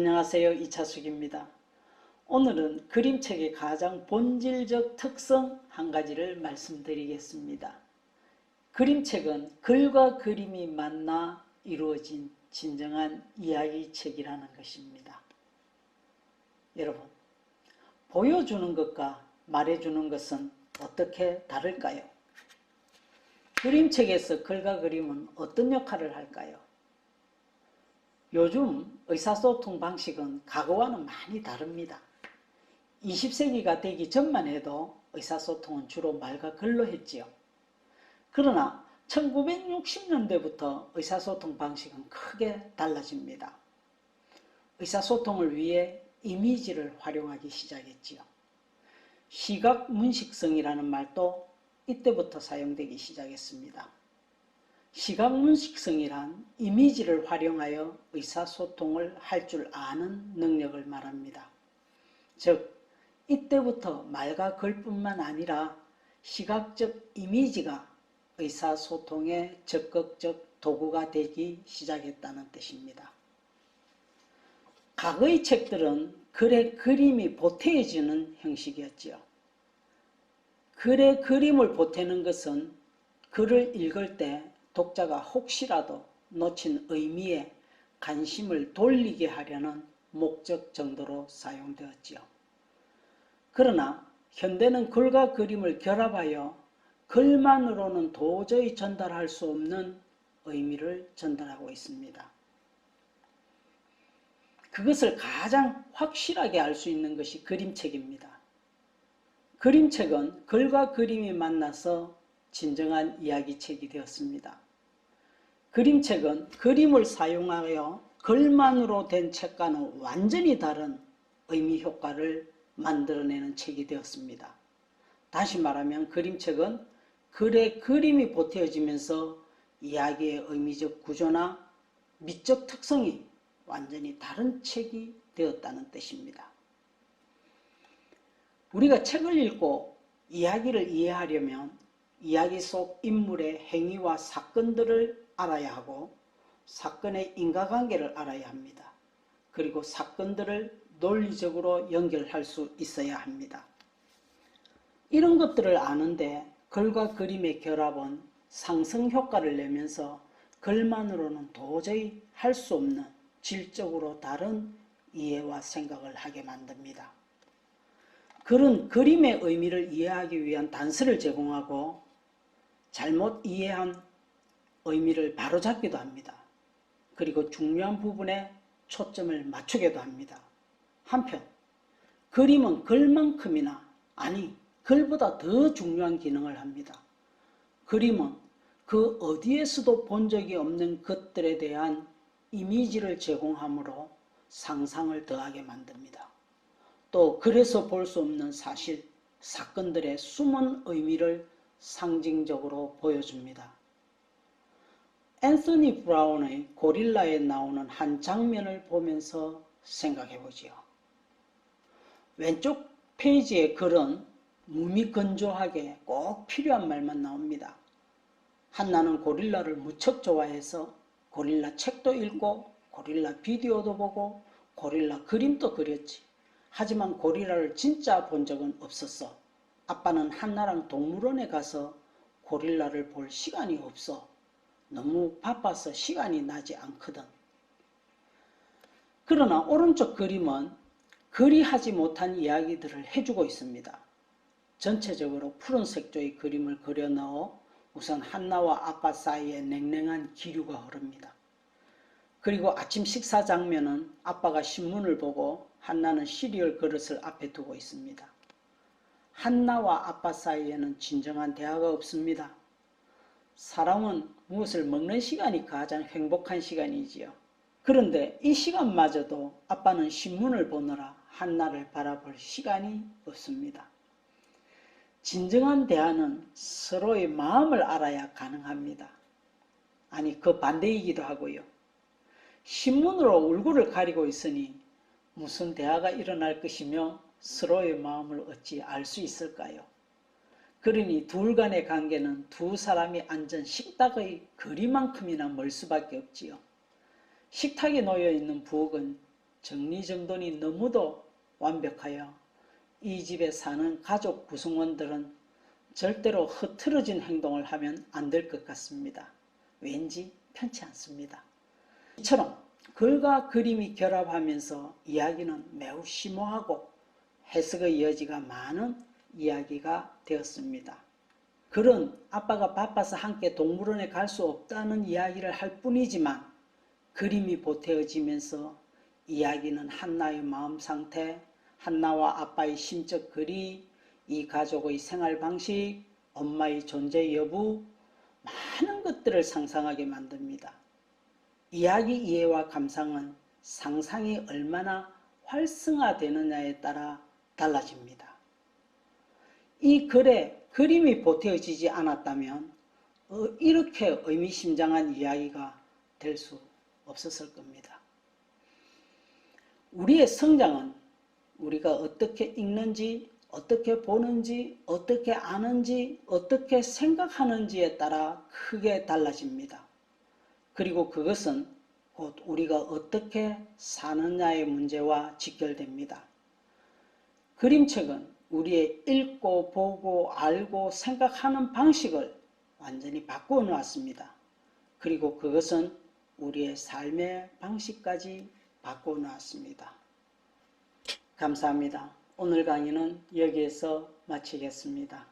안녕하세요. 이차숙입니다. 오늘은 그림책의 가장 본질적 특성 한 가지를 말씀드리겠습니다. 그림책은 글과 그림이 만나 이루어진 진정한 이야기책이라는 것입니다. 여러분, 보여주는 것과 말해주는 것은 어떻게 다를까요? 그림책에서 글과 그림은 어떤 역할을 할까요? 요즘 의사소통 방식은 과거와는 많이 다릅니다. 20세기가 되기 전만 해도 의사소통은 주로 말과 글로 했지요. 그러나 1960년대부터 의사소통 방식은 크게 달라집니다. 의사소통을 위해 이미지를 활용하기 시작했지요. 시각문식성이라는 말도 이때부터 사용되기 시작했습니다. 시각문식성이란 이미지를 활용하여 의사소통을 할 줄 아는 능력을 말합니다. 즉, 이때부터 말과 글뿐만 아니라 시각적 이미지가 의사소통의 적극적 도구가 되기 시작했다는 뜻입니다. 과거의 책들은 글의 그림이 보태어지는 형식이었지요. 글의 그림을 보태는 것은 글을 읽을 때 독자가 혹시라도 놓친 의미에 관심을 돌리게 하려는 목적 정도로 사용되었지요. 그러나 현대는 글과 그림을 결합하여 글만으로는 도저히 전달할 수 없는 의미를 전달하고 있습니다. 그것을 가장 확실하게 알 수 있는 것이 그림책입니다. 그림책은 글과 그림이 만나서 진정한 이야기책이 되었습니다. 그림책은 그림을 사용하여 글만으로 된 책과는 완전히 다른 의미 효과를 만들어내는 책이 되었습니다. 다시 말하면 그림책은 글의 그림이 보태어지면서 이야기의 의미적 구조나 미적 특성이 완전히 다른 책이 되었다는 뜻입니다. 우리가 책을 읽고 이야기를 이해하려면 이야기 속 인물의 행위와 사건들을 알아야 하고 사건의 인과관계를 알아야 합니다. 그리고 사건들을 논리적으로 연결할 수 있어야 합니다. 이런 것들을 아는데 글과 그림의 결합은 상승효과를 내면서 글만으로는 도저히 할 수 없는 질적으로 다른 이해와 생각을 하게 만듭니다. 글은 그림의 의미를 이해하기 위한 단서를 제공하고 잘못 이해한 의미를 바로잡기도 합니다. 그리고 중요한 부분에 초점을 맞추기도 합니다. 한편 그림은 글만큼이나 아니 글보다 더 중요한 기능을 합니다. 그림은 그 어디에서도 본 적이 없는 것들에 대한 이미지를 제공하므로 상상을 더하게 만듭니다. 또 글에서 볼 수 없는 사실, 사건들의 숨은 의미를 상징적으로 보여줍니다. 앤서니 브라운의 고릴라에 나오는 한 장면을 보면서 생각해보지요. 왼쪽 페이지의 글은 무미건조하게 꼭 필요한 말만 나옵니다. 한나는 고릴라를 무척 좋아해서 고릴라 책도 읽고 고릴라 비디오도 보고 고릴라 그림도 그렸지. 하지만 고릴라를 진짜 본 적은 없었어. 아빠는 한나랑 동물원에 가서 고릴라를 볼 시간이 없어. 너무 바빠서 시간이 나지 않거든. 그러나 오른쪽 그림은 글이 하지 못한 이야기들을 해주고 있습니다. 전체적으로 푸른 색조의 그림을 그려 넣어 우선 한나와 아빠 사이에 냉랭한 기류가 흐릅니다. 그리고 아침 식사 장면은 아빠가 신문을 보고 한나는 시리얼 그릇을 앞에 두고 있습니다. 한나와 아빠 사이에는 진정한 대화가 없습니다. 사람은 무엇을 먹는 시간이 가장 행복한 시간이지요. 그런데 이 시간마저도 아빠는 신문을 보느라 한나를 바라볼 시간이 없습니다. 진정한 대화는 서로의 마음을 알아야 가능합니다. 아니, 그 반대이기도 하고요. 신문으로 얼굴을 가리고 있으니 무슨 대화가 일어날 것이며 서로의 마음을 어찌 알 수 있을까요? 그러니 둘 간의 관계는 두 사람이 앉은 식탁의 거리만큼이나 멀 수밖에 없지요. 식탁에 놓여있는 부엌은 정리정돈이 너무도 완벽하여 이 집에 사는 가족 구성원들은 절대로 흐트러진 행동을 하면 안 될 것 같습니다. 왠지 편치 않습니다. 이처럼 글과 그림이 결합하면서 이야기는 매우 심오하고 해석의 여지가 많은 이야기가 되었습니다. 글은 아빠가 바빠서 함께 동물원에 갈 수 없다는 이야기를 할 뿐이지만 그림이 보태어지면서 이야기는 한나의 마음 상태, 한나와 아빠의 심적 거리, 이 가족의 생활 방식, 엄마의 존재 여부, 많은 것들을 상상하게 만듭니다. 이야기 이해와 감상은 상상이 얼마나 활성화되느냐에 따라 달라집니다. 이 글에 그림이 보태어지지 않았다면 이렇게 의미심장한 이야기가 될 수 없었을 겁니다. 우리의 성장은 우리가 어떻게 읽는지, 어떻게 보는지, 어떻게 아는지, 어떻게 생각하는지에 따라 크게 달라집니다. 그리고 그것은 곧 우리가 어떻게 사느냐의 문제와 직결됩니다. 그림책은 우리의 읽고 보고 알고 생각하는 방식을 완전히 바꾸어 놓았습니다. 그리고 그것은 우리의 삶의 방식까지 바꾸어 놓았습니다. 감사합니다. 오늘 강의는 여기에서 마치겠습니다.